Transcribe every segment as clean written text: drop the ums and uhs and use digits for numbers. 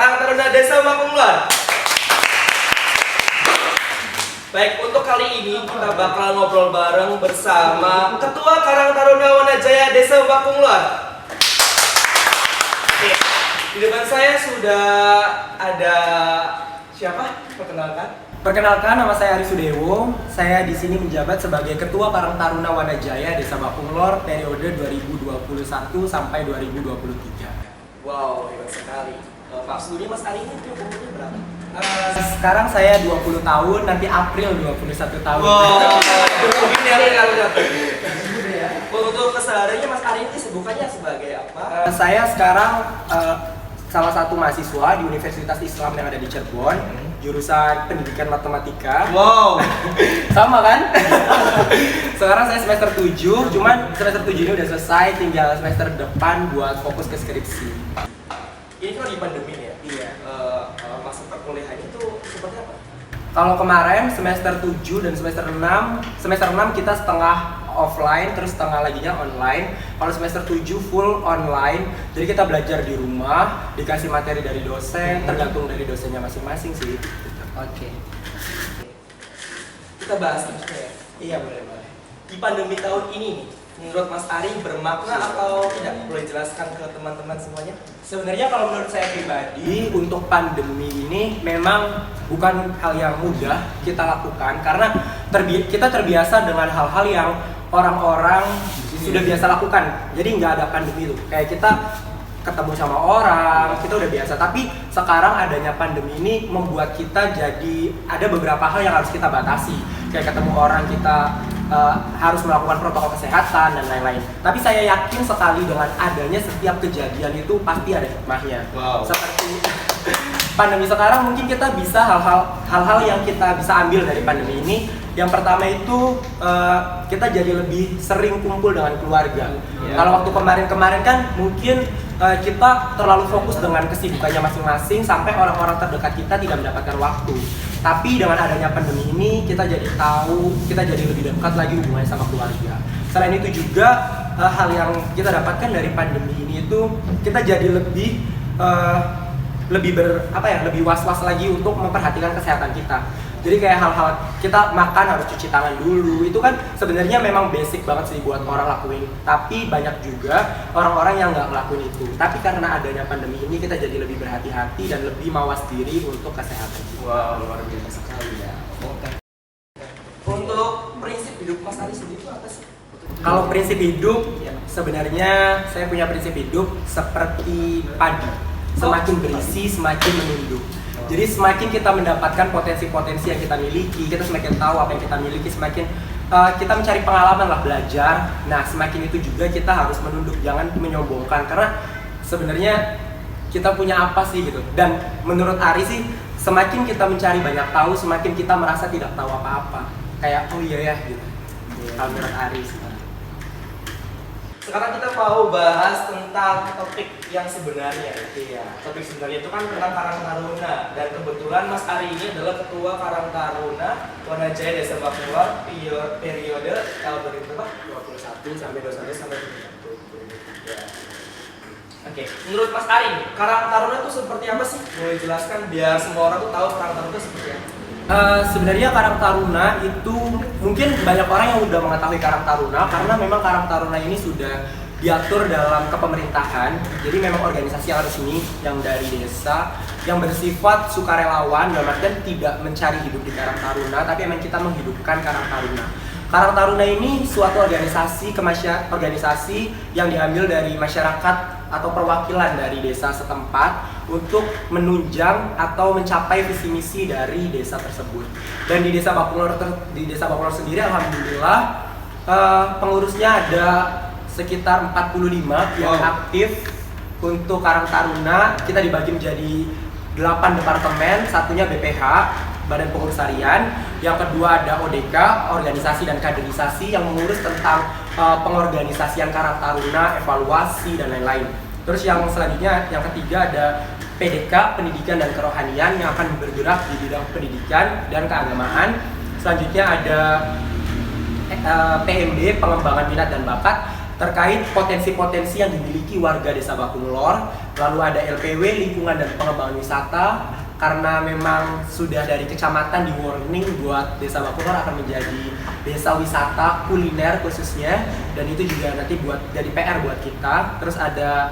Karang Taruna Desa Mapunglor. Baik, untuk kali ini kita bakal ngobrol bareng bersama Ketua Karang Taruna Wanajaya Desa Mapunglor. Oke, di depan saya sudah ada siapa? Perkenalkan, nama saya Ari Sudewo. Saya di sini menjabat sebagai Ketua Karang Taruna Wanajaya Desa Mapunglor periode 2021 sampai 2023. Wow, hebat sekali. Pak sebelumnya Mas Ari ini umurnya berapa? Sekarang saya 20 tahun, nanti April 21 tahun. Wow, begini ya. Untuk kesehariannya Mas Ari ini sebutannya sebagai apa? Saya sekarang salah satu mahasiswa di Universitas Islam yang ada di Cirebon, jurusan Pendidikan Matematika. Wow. Sama kan? Sekarang saya semester 7, cuman semester 7 ini udah selesai, tinggal semester depan buat fokus ke skripsi. Ini kan lagi pandemi ya? Iya. Masa perkuliahan itu seperti apa? Kalau kemarin semester 7 dan semester 6 kita setengah offline, terus setengah laginya online. Kalau semester 7 full online, jadi kita belajar di rumah, dikasih materi dari dosen, tergantung dari dosennya masing-masing sih. Oke. Kita bahas nih ya? Iya, boleh. Di pandemi tahun ini nih, menurut Mas Ari bermakna atau tidak? Boleh jelaskan ke teman-teman semuanya? Sebenarnya kalau menurut saya pribadi, untuk pandemi ini memang bukan hal yang mudah kita lakukan karena kita terbiasa dengan hal-hal yang orang-orang sudah biasa lakukan. Jadi nggak ada pandemi itu. Kayak kita ketemu sama orang, kita udah biasa. Tapi sekarang adanya pandemi ini membuat kita jadi ada beberapa hal yang harus kita batasi. Kayak ketemu orang kita harus melakukan protokol kesehatan dan lain-lain. Tapi saya yakin sekali dengan adanya setiap kejadian itu pasti ada hikmahnya. Wow. Seperti pandemi sekarang mungkin kita bisa hal-hal yang kita bisa ambil dari pandemi ini. Yang pertama itu kita jadi lebih sering kumpul dengan keluarga. Yeah. Kalau waktu kemarin-kemarin kan mungkin kita terlalu fokus dengan kesibukannya masing-masing sampai orang-orang terdekat kita tidak mendapatkan waktu. Tapi dengan adanya pandemi ini kita jadi tahu, kita jadi lebih dekat lagi hubungannya sama keluarga. Selain itu juga hal yang kita dapatkan dari pandemi ini itu kita jadi lebih lebih was-was lagi untuk memperhatikan kesehatan kita. Jadi kayak hal-hal kita makan harus cuci tangan dulu, itu kan sebenarnya memang basic banget sih buat orang lakuin. Tapi banyak juga orang-orang yang nggak ngelakuin itu. Tapi karena adanya pandemi ini kita jadi lebih berhati-hati dan lebih mawas diri untuk kesehatan. Wow, luar biasa sekali ya. Oke. Untuk prinsip hidup Mas Ari sendiri itu apa sih? Kalau prinsip hidup, sebenarnya saya punya prinsip hidup seperti padi. Semakin berisi, semakin menunduk. Jadi semakin kita mendapatkan potensi-potensi yang kita miliki, kita semakin tahu apa yang kita miliki, semakin kita mencari pengalaman lah, belajar. Nah, semakin itu juga kita harus menunduk, jangan menyombongkan. Karena sebenarnya kita punya apa sih gitu. Dan menurut Ari sih, semakin kita mencari banyak tahu, semakin kita merasa tidak tahu apa-apa. Kayak, oh iya ya gitu. Kalau menurut Ari sih. Sekarang kita mau bahas tentang topik yang sebenarnya. Iya. Topik sebenarnya itu kan tentang Karang Taruna, dan kebetulan Mas Ari ini adalah Ketua Karang Taruna Wanajaya Desa Mapunglor periode tahun 21 sampai 21 sampai 2021. Oke, menurut Mas Ari, Karang Taruna itu seperti apa sih? Boleh jelaskan biar semua orang tuh tahu Karang Taruna itu seperti apa? Sebenarnya Karang Taruna itu mungkin banyak orang yang udah mengetahui Karang Taruna karena memang Karang Taruna ini sudah diatur dalam kepemerintahan. Jadi memang organisasi yang resmi yang dari desa yang bersifat sukarelawan, dalam artian tidak mencari hidup di Karang Taruna, tapi memang kita menghidupkan Karang Taruna. Karang Taruna ini suatu organisasi yang diambil dari masyarakat atau perwakilan dari desa setempat untuk menunjang atau mencapai visi misi dari desa tersebut. Dan di Desa Mapunglor sendiri alhamdulillah pengurusnya ada sekitar 45 yang aktif untuk Karang Taruna. Kita dibagi menjadi 8 departemen, satunya BPH, Badan Pengurus Harian, yang kedua ada ODK, organisasi dan kaderisasi yang mengurus tentang pengorganisasian Karang Taruna, evaluasi dan lain-lain. Terus yang selanjutnya, yang ketiga ada PDK, Pendidikan dan Kerohanian, yang akan bergerak di bidang pendidikan dan keagamaan. Selanjutnya ada PMB, Pengembangan Minat dan Bakat, terkait potensi-potensi yang dimiliki warga Desa Bakunglor. Lalu ada LPW, lingkungan dan pengembangan wisata, karena memang sudah dari kecamatan di warning buat Desa Bakunglor akan menjadi desa wisata kuliner khususnya, dan itu juga nanti buat jadi PR buat kita. Terus ada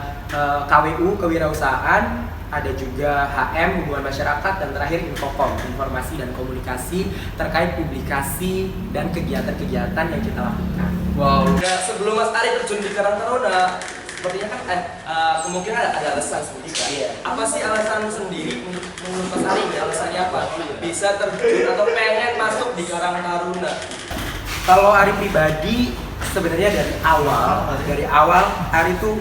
KWU, kewirausahaan, ada juga HM, hubungan masyarakat, dan terakhir Infocom, informasi dan komunikasi terkait publikasi dan kegiatan-kegiatan yang kita lakukan. Wow. Ya, sebelum Mas Ari terjun di Karang Taruna, sepertinya kan kemungkinan ada alasan sendiri kan? Iya. Apa sih alasan sendiri menurut Mas Ari? Alasannya apa? Bisa terjun atau pengen masuk di Karang Taruna? Kalau Ari pribadi sebenarnya dari awal Ari tuh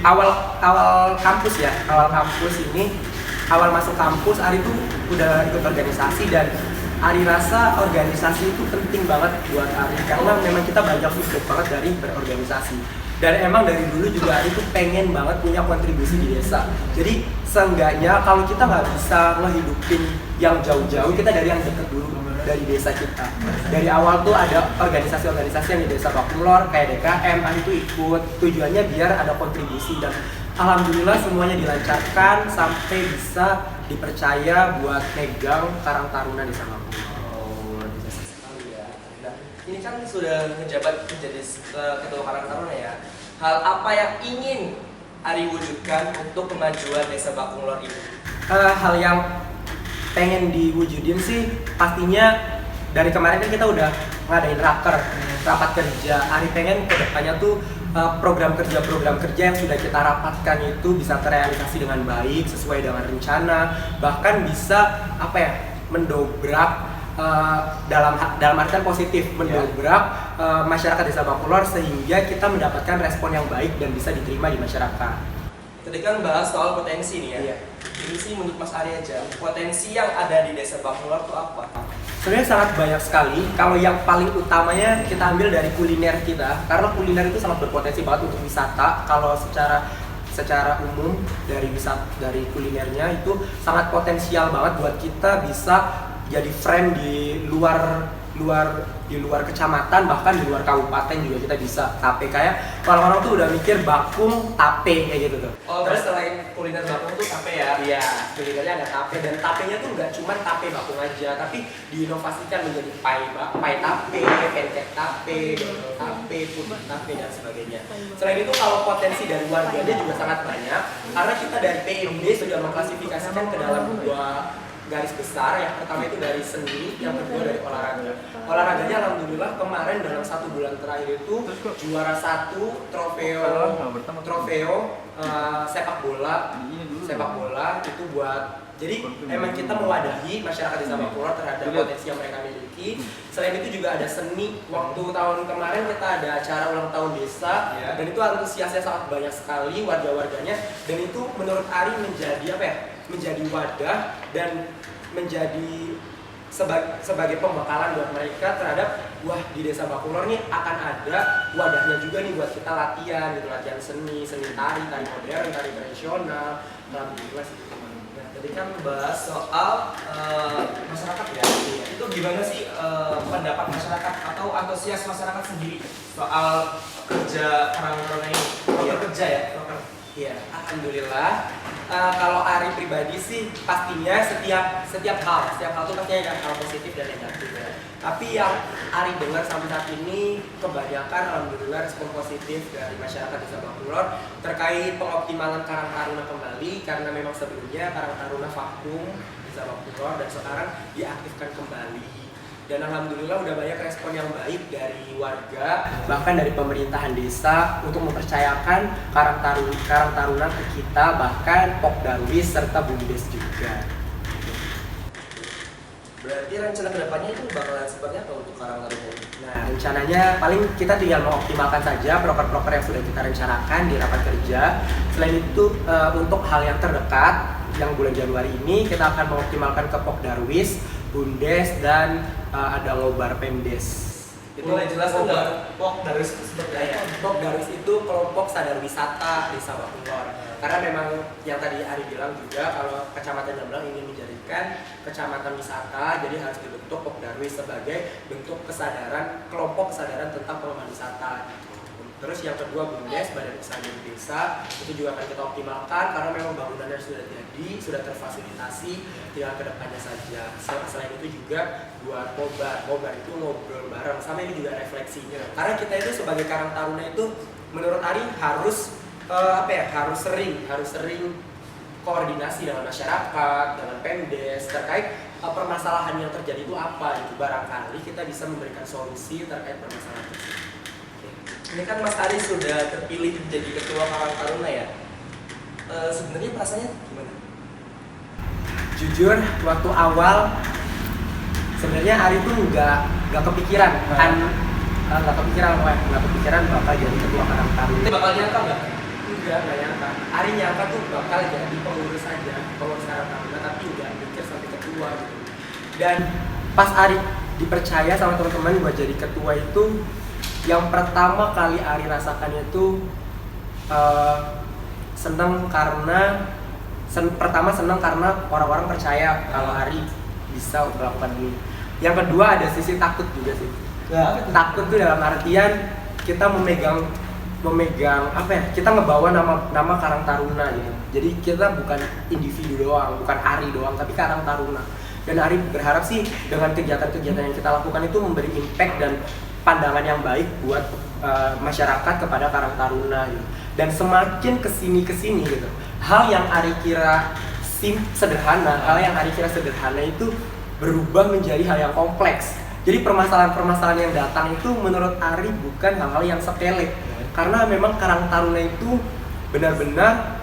awal kampus ya, awal masuk kampus Ari tuh udah ikut organisasi, dan Ari rasa organisasi itu penting banget buat Ari karena memang kita banyak feedback banget dari berorganisasi. Dan emang dari dulu juga Ari tuh pengen banget punya kontribusi di desa. Jadi seenggaknya kalau kita nggak bisa ngehidupin yang jauh-jauh, kita dari yang deket dulu, dari desa kita. Dari awal tuh ada organisasi-organisasi yang di Desa Bakunglor kayak DKM, Ari tuh ikut. Tujuannya biar ada kontribusi, dan alhamdulillah semuanya dilancarkan sampai bisa dipercaya buat megang Karang Taruna Desa Bakunglor. Oh, bisa sekali ya. Nah, ini kan sudah menjabat menjadi ketua Karang Taruna ya. Hal apa yang ingin Ari wujudkan untuk kemajuan Desa Bakunglor ini? Hal yang pengen diwujudin sih pastinya dari kemarin kan kita udah ngadain rapat kerja. Ari pengen kedepannya tuh program kerja yang sudah kita rapatkan itu bisa terrealisasi dengan baik sesuai dengan rencana, bahkan bisa mendobrak dalam artian positif, mendobrak masyarakat Desa Bakunglor sehingga kita mendapatkan respon yang baik dan bisa diterima di masyarakat. Tadi kan bahas soal potensi nih ya. Iya. Ini sih menurut Mas Ari aja, potensi yang ada di Desa Bakunglor itu apa? Sebenarnya sangat banyak sekali. Kalau yang paling utamanya kita ambil dari kuliner kita, karena kuliner itu sangat berpotensi banget untuk wisata. Kalau secara umum dari kulinernya itu sangat potensial banget buat kita bisa jadi friend di luar kecamatan, bahkan di luar kabupaten juga kita bisa tape. Kayak orang-orang tuh udah mikir Bakung tape kayak gitu tuh. Oh, terus selain kuliner Bakung tuh tape ya? Iya, kulinernya ada tape, dan tapenya tuh nggak cuma tape Bakung aja, tapi diinovasikan menjadi pai tape, pancake tape, dodol tape, puding tape, dan sebagainya. Selain itu kalau potensi dari warganya juga sangat banyak, karena kita dari PMD sudah mengklasifikasikan ke dalam dua garis besar. Yang pertama itu dari seni, yang kedua dari olahraga. Olahraganya alhamdulillah kemarin dalam 1 bulan terakhir itu juara 1 trofeo sepak bola itu buat, jadi emang kita mewadahi masyarakat Desa Bakunglor terhadap potensi yang mereka miliki. Selain itu juga ada seni. Waktu tahun kemarin kita ada acara ulang tahun desa, dan itu antusiasnya sangat banyak sekali warga-warganya, dan itu menurut Ari menjadi wadah dan menjadi sebagai pembekalan buat mereka terhadap di Desa Bakunglor nih akan ada wadahnya juga nih buat kita latihan seni tari modern, tari tradisional. Alhamdulillah sih. Nah, tadi kan bahas soal masyarakat ya. Itu gimana sih pendapat masyarakat atau antusias masyarakat sendiri soal kerja Karang Taruna ini? Kerja ya? Iya, alhamdulillah. Kalau Ari pribadi sih pastinya setiap hal tuh pastinya ada hal positif dan negatif ya. Tapi yang Ari dengar sampai saat ini kebanyakan alhamdulillah respon positif dari masyarakat Desa Bakunglor terkait pengoptimalan Karang Taruna kembali, karena memang sebelumnya Karang Taruna vakum Desa Bakunglor dan sekarang diaktifkan kembali. Dan alhamdulillah udah banyak respon yang baik dari warga, bahkan dari pemerintahan desa untuk mempercayakan Karang Taruna ke kita, bahkan Pok Darwis serta Bumdes juga. Berarti rencana kedepannya itu bakalan seperti apa untuk Karang Taruna ini? Nah, rencananya paling kita tinggal mengoptimalkan saja proker-proker yang sudah kita rencanakan di rapat kerja. Selain itu untuk hal yang terdekat yang bulan Januari ini kita akan mengoptimalkan ke Pok Darwis, Bumdes, dan ada Ngobar Pemdes. Itu mulai jelas nggak Pok Darwis itu seperti apa? Pok Darwis itu kelompok sadar wisata Desa Bakunglor. Karena memang yang tadi Ari bilang juga kalau Kecamatan Jamblang ingin menjadikan kecamatan wisata, jadi harus dibentuk Pok Darwis sebagai bentuk kelompok kesadaran tentang pengembangan wisata. Terus yang kedua BUMDes, Badan Usaha Milik Desa, itu juga akan kita optimalkan karena memang bangunannya sudah jadi, sudah terfasilitasi, tinggal kedepannya saja. Selain itu juga buat mobar itu ngobrol bareng, sama ini juga refleksinya. Karena kita itu sebagai Karang Taruna itu, menurut Ari harus harus sering koordinasi dengan masyarakat, dengan Pemdes terkait permasalahan yang terjadi itu apa. Itu barangkali kita bisa memberikan solusi terkait permasalahan tersebut. Ini kan Mas Ari sudah terpilih menjadi ketua Karang Taruna ya. Sebenarnya perasaannya gimana? Jujur, waktu awal sebenarnya Ari tuh nggak kepikiran, nggak kepikiran bakal jadi ketua Karang Taruna. Ini bakal nyangka nggak? Nggak nyangka. Ari nyangka tuh bakal jadi pengurus Karang Taruna, tapi nggak mikir sampai ketua gitu. Dan pas Ari dipercaya sama teman-teman buat jadi ketua itu, yang pertama kali Ari rasakan itu senang karena orang-orang percaya kalau Ari bisa melakukan ini. Yang kedua ada sisi takut juga sih. Ya. Takut tuh dalam artian kita memegang kita ngebawa nama Karang Taruna gitu. Jadi kita bukan individu doang, bukan Ari doang, tapi Karang Taruna. Dan Ari berharap sih dengan kegiatan-kegiatan yang kita lakukan itu memberi impact dan pandangan yang baik buat masyarakat kepada Karang Taruna gitu. Dan semakin kesini gitu, hal yang Ari kira sederhana itu berubah menjadi hal yang kompleks. Jadi permasalahan-permasalahan yang datang itu menurut Ari bukan hal-hal yang sepele. Karena memang Karang Taruna itu benar-benar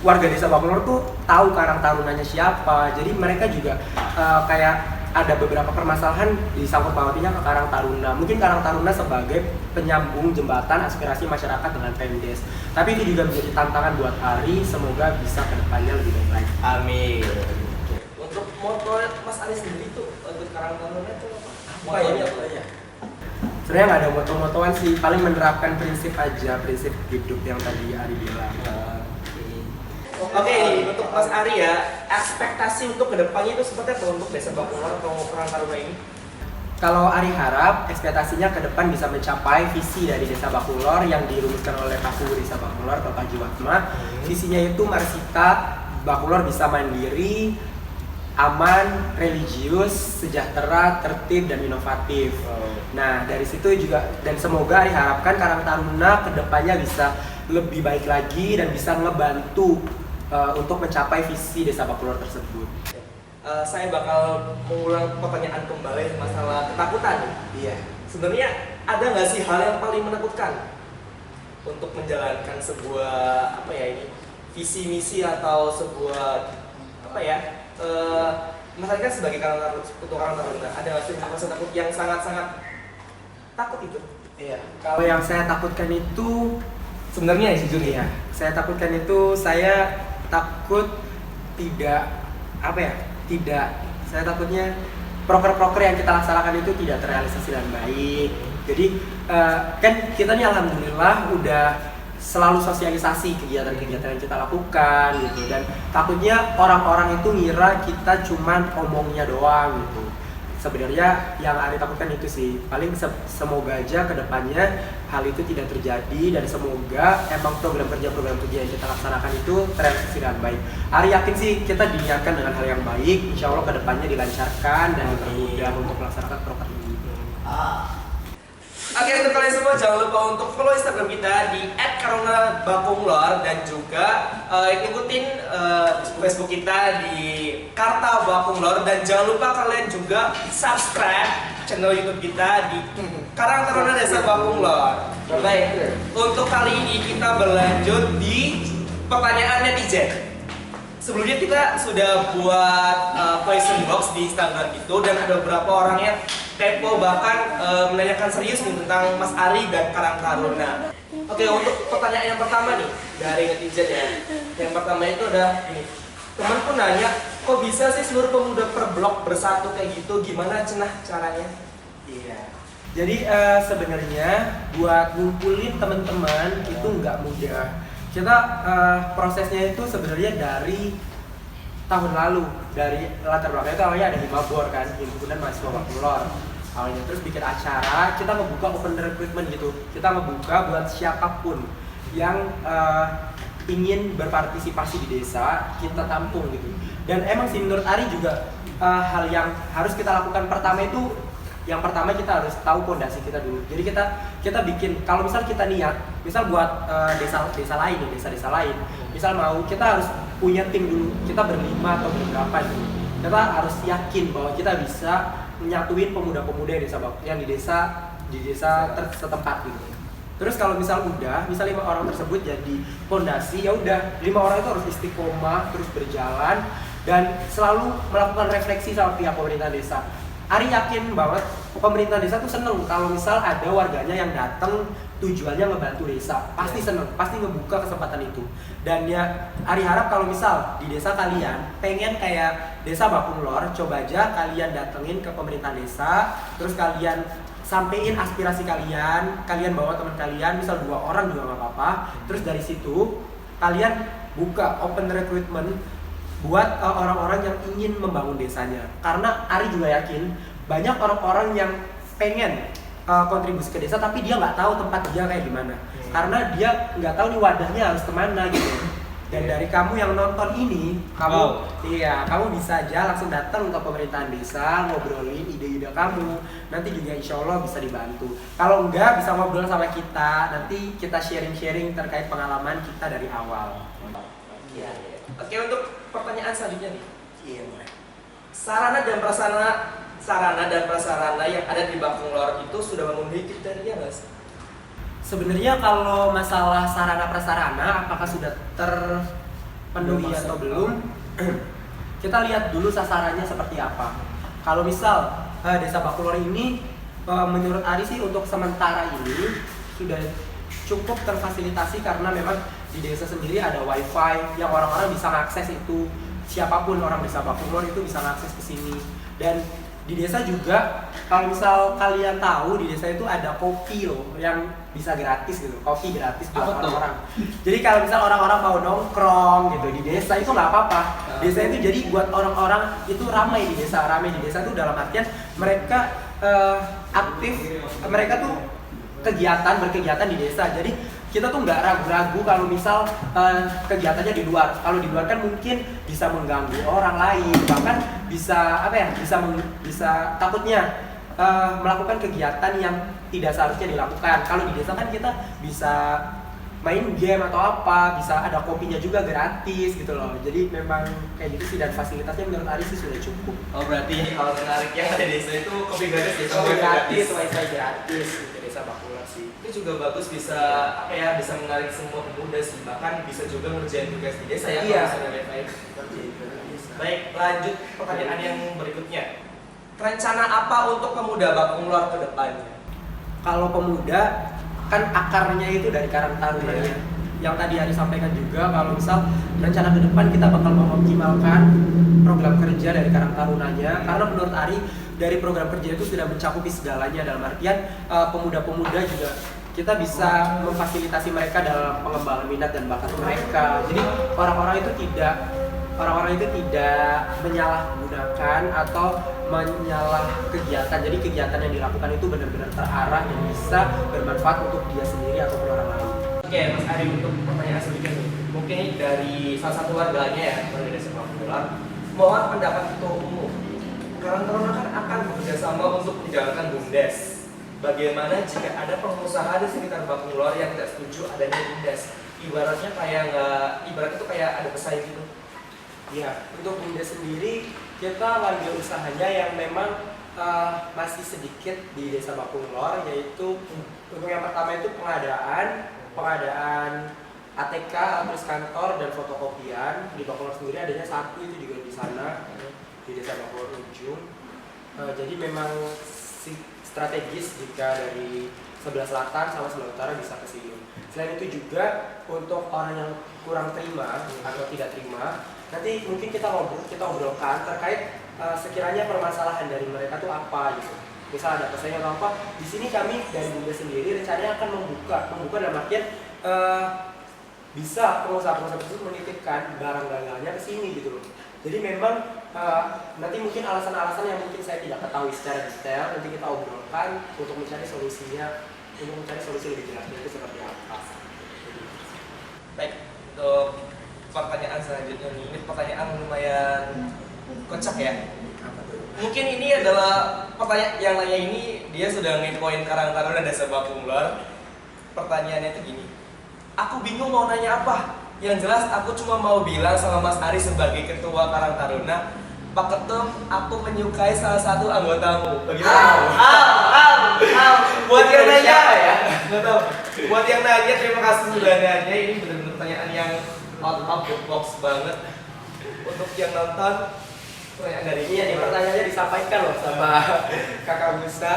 warga desa Bakunglor tuh tahu Karang Tarunanya siapa. Jadi mereka juga kayak ada beberapa permasalahan disangkut pautinya ke Karang Taruna. Mungkin Karang Taruna sebagai penyambung jembatan aspirasi masyarakat dengan Pemdes. Tapi itu juga menjadi tantangan buat Ari, semoga bisa kedepannya lebih baik lagi. Amin. Untuk moto Mas Ari sendiri tuh untuk Karang Taruna itu apa? Ya? Sebenarnya nggak ada moto-motoan sih, paling menerapkan prinsip hidup yang tadi Ari bilang. Oke, untuk Mas Ari ya, ekspektasi untuk kedepannya itu seperti apa untuk desa Bakunglor atau Karang Taruna ini? Kalau Ari harap ekspektasinya ke depan bisa mencapai visi dari desa Bakunglor yang dirumuskan oleh Paku Desa Bakunglor, Bapak Jiwatma. Visinya itu Marsita Bakunglor bisa mandiri, aman, religius, sejahtera, tertib, dan inovatif. Nah dari situ juga, dan semoga Ari harapkan Karang Taruna ke depannya bisa lebih baik lagi dan bisa ngebantu untuk mencapai visi desa Bakunglor tersebut. Saya bakal mengulang pertanyaan kembali masalah ketakutan. Iya. Sebenarnya ada nggak sih hal yang paling menakutkan untuk menjalankan sebuah visi misi atau sebuah masyarakat sebagai ketua Karang Taruna, ada nggak sih rasa takut yang sangat takut itu? Iya. Kalau yang saya takutkan itu sebenarnya sejujurnya saya takutkan itu saya takutnya proker-proker yang kita laksanakan itu tidak terrealisasi dengan baik. Jadi kan kita nih alhamdulillah udah selalu sosialisasi kegiatan-kegiatan yang kita lakukan gitu, dan takutnya orang-orang itu ngira kita cuman omongnya doang gitu. Sebenarnya yang Ari takutkan itu sih, paling semoga aja kedepannya hal itu tidak terjadi, dan semoga emang program kerja yang kita laksanakan itu terrealisasi dengan baik. Ari yakin sih kita diniatkan dengan hal yang baik, insya Allah kedepannya dilancarkan dan dipermudah untuk melaksanakan program ini. Oke, untuk kalian semua jangan lupa untuk follow Instagram kita di @karuna_bakunglor dan juga ikutin Facebook kita di Karta Bakunglor, dan jangan lupa kalian juga subscribe channel YouTube kita di Karang Taruna Desa Bakunglor. Baik, untuk kali ini kita berlanjut di pertanyaan netizen. Sebelumnya kita sudah buat question box di Instagram itu, dan ada beberapa orang yang kepo bahkan menanyakan serius nih tentang Mas Ari dan Karang Taruna. Oke, untuk pertanyaan yang pertama nih dari netizen ya. Yang pertama itu ada ini. Temanku nanya, kok bisa sih seluruh pemuda per blok bersatu kayak gitu? Gimana cenah caranya? Iya. Jadi sebenarnya buat ngumpulin teman-teman itu nggak mudah. Kita prosesnya itu sebenarnya dari tahun lalu, dari latar belakangnya itu awalnya ada Himabor kan, himpunan mahasiswa Bakunglor. awalnya. Terus bikin acara, kita ngebuka open recruitment gitu. Kita ngebuka buat siapapun yang ingin berpartisipasi di desa, kita tampung gitu. Dan emang sih menurut Ari juga hal yang harus kita lakukan pertama itu, yang pertama kita harus tahu fondasi kita dulu. Jadi kita bikin, kalau misal kita niat, misal buat desa lain, desa-desa lain, misal mau, kita harus punya tim dulu. Kita berlima atau berberapa gitu. Kita harus yakin bahwa kita bisa menyatuin pemuda-pemuda yang di desa setempat gitu. Terus kalau misal 5 orang tersebut jadi fondasi, ya udah 5 orang itu harus istiqomah terus berjalan dan selalu melakukan refleksi sama pihak pemerintah desa. Ari yakin banget pemerintah desa tuh seneng kalau misal ada warganya yang datang tujuannya ngebantu desa, pasti seneng, pasti ngebuka kesempatan itu. Dan ya Ari harap kalau misal di desa kalian pengen kayak desa Bakunglor, coba aja kalian datengin ke pemerintah desa, terus kalian sampein aspirasi kalian bawa teman kalian, misal 2 orang juga nggak apa-apa. Terus dari situ kalian buka open recruitment buat orang-orang yang ingin membangun desanya. Karena Ari juga yakin banyak orang-orang yang pengen kontribusi ke desa tapi dia nggak tahu tempat dia kayak gimana. Karena dia nggak tahu nih wadahnya harus kemana gitu. Dan dari kamu yang nonton ini, kamu bisa aja langsung datang ke pemerintahan desa, ngobrolin ide-ide kamu. Nanti juga insya Allah bisa dibantu. Kalau enggak, bisa ngobrol sama kita. Nanti kita sharing-sharing terkait pengalaman kita dari awal. Iya. Oke, untuk pertanyaan selanjutnya nih. Iya, mulai. Sarana dan prasarana yang ada di Bakunglor itu sudah memenuhi kriteria nggak sih? Sebenarnya kalau masalah sarana prasarana apakah sudah terpenuhi atau belum, kita lihat dulu sasarannya seperti apa. Kalau misal desa Bakunglor ini menurut Ari sih untuk sementara ini sudah cukup terfasilitasi karena memang di desa sendiri ada wifi yang orang-orang bisa mengakses itu. Siapapun orang desa Bakunglor itu bisa mengakses ke sini. Dan di desa juga kalau misal kalian tahu di desa itu ada kopi loh yang bisa gratis gitu, kopi gratis buat orang-orang. Jadi kalau misal orang-orang mau nongkrong gitu di desa itu nggak apa-apa. Desa itu jadi buat orang-orang itu ramai di desa itu dalam artian mereka aktif, mereka tuh berkegiatan di desa. Jadi kita tuh nggak ragu-ragu kalau misal kegiatannya di luar. Kalau di luar kan mungkin bisa mengganggu orang lain, bahkan bisa bisa takutnya melakukan kegiatan yang tidak seharusnya dilakukan. Kalau di desa kan kita bisa main game atau apa, bisa ada kopinya juga gratis gitu loh. Jadi memang kayak gitu sih, dan fasilitasnya menurut Ari sih sudah cukup. Oh, berarti hal menarik yang ada di desa itu kopi gratis ya? Kopi gratis, wifi gratis di desa Bakunglor sih. Itu juga bagus, bisa bisa menarik semua pemuda sih, bahkan bisa juga ngerjain tugas di desa ya. Iya. Kalau misalnya wifi. Baik, lanjut pertanyaan yang berikutnya. Rencana apa untuk pemuda Bakunglor ke depannya? Kalau pemuda kan akarnya itu dari Karang Taruna ya. Yang tadi Ari sampaikan juga kalau misal rencana ke depan kita bakal mengoptimalkan program kerja dari Karang Tarunanya, karena menurut Ari dari program kerja itu sudah mencakupi segalanya, dalam artian pemuda-pemuda juga kita bisa memfasilitasi mereka dalam pengembangan minat dan bakat mereka. Jadi orang-orang itu tidak menyalahgunakan atau menyalah kegiatan. Jadi kegiatan yang dilakukan itu benar-benar terarah dan bisa bermanfaat untuk dia sendiri ataupun orang lain. Oke, Mas Ari, untuk pertanyaan selanjutnya nih, mungkin dari salah satu warganya ya, warga desa Bakunglor, mohon pendapat ketua umum. Karang Taruna kan akan bekerjasama untuk menjalankan BUMDes. Bagaimana jika ada pengusaha di sekitar Bakunglor yang tidak setuju adanya BUMDes? Ibaratnya kayak ada pesaing gitu. Ya, untuk BUMDes sendiri kita lagi usahanya yang memang masih sedikit di desa Bakunglor, yaitu untuk yang pertama itu pengadaan ATK, terus kantor dan fotokopian. Di Bakunglor sendiri adanya satu, itu juga di sana di desa Bakunglor ujung. Jadi memang strategis jika dari sebelah selatan sama sebelah utara bisa ke sini. Selain itu juga untuk orang yang kurang terima atau tidak terima, nanti mungkin kita obrolkan terkait sekiranya permasalahan dari mereka tuh apa gitu. Misal ada pesaing atau apa, di sini kami dari BUMDes sendiri rencananya akan membuka dalam artian bisa pengusaha-pengusaha tersebut menitipkan barang dagangannya ke sini gitu loh. Jadi memang nanti mungkin alasan-alasan yang mungkin saya tidak ketahui secara detail nanti kita obrolkan untuk mencari solusinya, untuk mencari solusi lebih jelasnya itu seperti apa. Baik, untuk pertanyaan selanjutnya nih, ini pertanyaan lumayan kocak ya. Mungkin ini adalah pertanyaan yang nanya ini dia sudah ngepoin Karang Taruna Desa Bakunglor. Pertanyaannya itu gini, aku bingung mau nanya apa. Yang jelas aku cuma mau bilang sama Mas Ari sebagai ketua Karang Taruna, Pak Ketum, aku menyukai salah satu anggotamu. Bagaimana? Buat yang nanya ya, nggak tahu. Buat yang nanya terima kasih sudah nanya. Ini benar-benar pertanyaan yang out of the box banget. Untuk yang nonton, pertanyaan dari Iya nih pertanyaannya disampaikan loh sama Kakak Musa.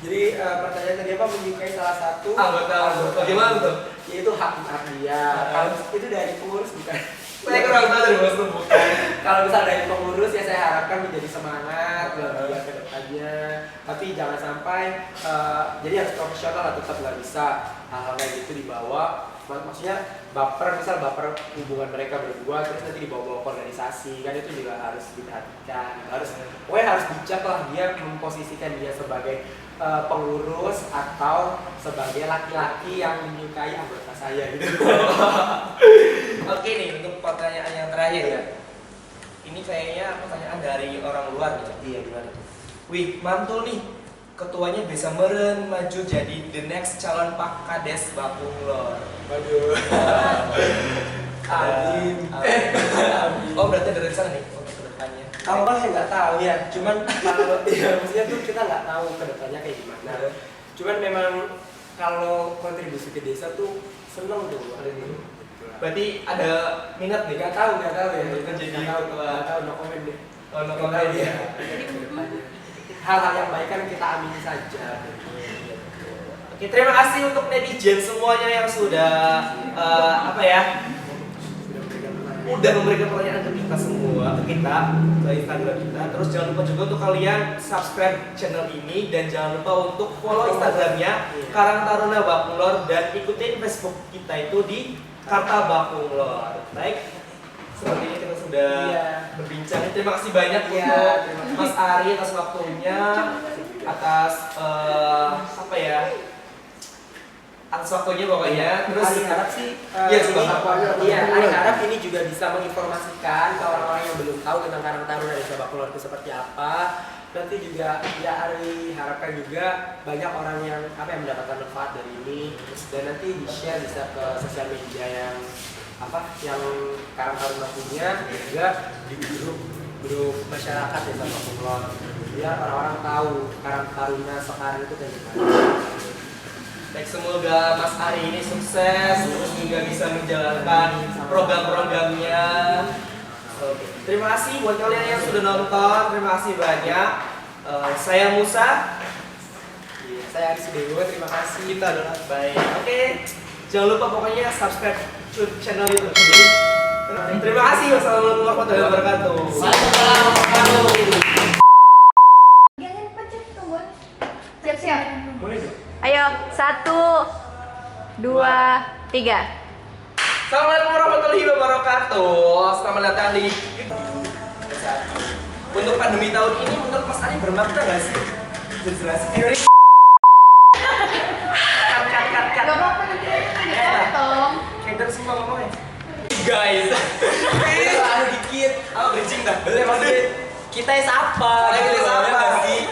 Jadi pertanyaan tadi apa, menyukai salah satu anggota. Bagaimana tuh? Ya itu hak dia. Kalau itu dari pengurus bukan. Saya kurang tahu dari Mas Tum, bukan. Kalau misal dari pengurus ya saya harapkan menjadi semangat buat dia ke depannya. Tapi jangan sampai jadi harus profesional lah, tetap nggak bisa hal-hal kayak gitu dibawa. Maksudnya baper, misal baper hubungan mereka berdua terus nanti dibawa-bawa ke organisasi, kan itu juga harus diperhatikan. Pokoknya harus bijak lah dia memposisikan dia sebagai pengurus atau sebagai laki-laki yang menyukai anggota saya gitu. Oke nih, untuk pertanyaan yang terakhir ya. Ini kayaknya pertanyaan dari orang luar nih. Iya gimana tuh? Wih, mantul nih. Ketuanya bisa meren maju jadi the next calon Pak Kades Bakunglor. Waduh. Amin. Oh, berarti dari sana nih untuk kedepannya. Kalau kan saya nggak tahu ya, cuman kalau ya maksudnya tuh kita nggak tahu kedepannya kayak gimana. Cuman memang kalau kontribusi ke desa tuh seneng tuh ada ini. Berarti ada minat nih? Nggak tahu ya. Itu jadi nggak tahu, no comment deh. Oh, no comment ya. Hal-hal yang baik kan kita amini saja. Oke, terima kasih untuk netizen semuanya yang sudah udah memberikan pertanyaan ke kita semua, ke Instagram kita. Terus jangan lupa juga untuk kalian subscribe channel ini dan jangan lupa untuk follow Instagramnya Karang Taruna Bakunglor dan ikutin Facebook kita itu di Karta Bakunglor. Baik, seperti ini kita sudah berbincang. Terima kasih banyak untuk Mas Ari atas waktunya, atas atas waktunya pokoknya. Terus Ari harap sih, Ari harap ini juga bisa menginformasikan ke orang-orang yang belum tahu tentang Karang Taruna Desa Bakunglor itu seperti apa. Nanti juga ya Ari harapkan juga banyak orang yang mendapatkan manfaat dari ini dan nanti di-share bisa ke sosial media yang Karang Taruna punya, juga di grup masyarakat Desa Bakunglor biar orang-orang tahu Karang Taruna sekarang itu kayak gimana. Baik, semoga Mas Ari ini sukses, terus juga bisa menjalankan program-programnya. Oke. Terima kasih buat kalian yang sudah nonton, terima kasih banyak. Saya Musa. Saya Ari Sudewo, terima kasih. Kita adalah baik. Oke, jangan lupa pokoknya subscribe channel YouTube ini. Terima kasih. Wassalamualaikum warahmatullahi wabarakatuh. Jangan pencet tombol. Siap-siap. Boleh dong. Ayo, 1, 2, 3. Assalamualaikum warahmatullahi wabarakatuh. Selamat datang di untuk pandemi tahun ini menurut Mas Ari bermakna nggak sih? Jelas. Kat. Gak apa-apa nanti dipotong. Kayak semua ngomongnya. Guys. Ada dikit. Bridging dah. Boleh maksudnya. Kita siapa? Kita siapa sih?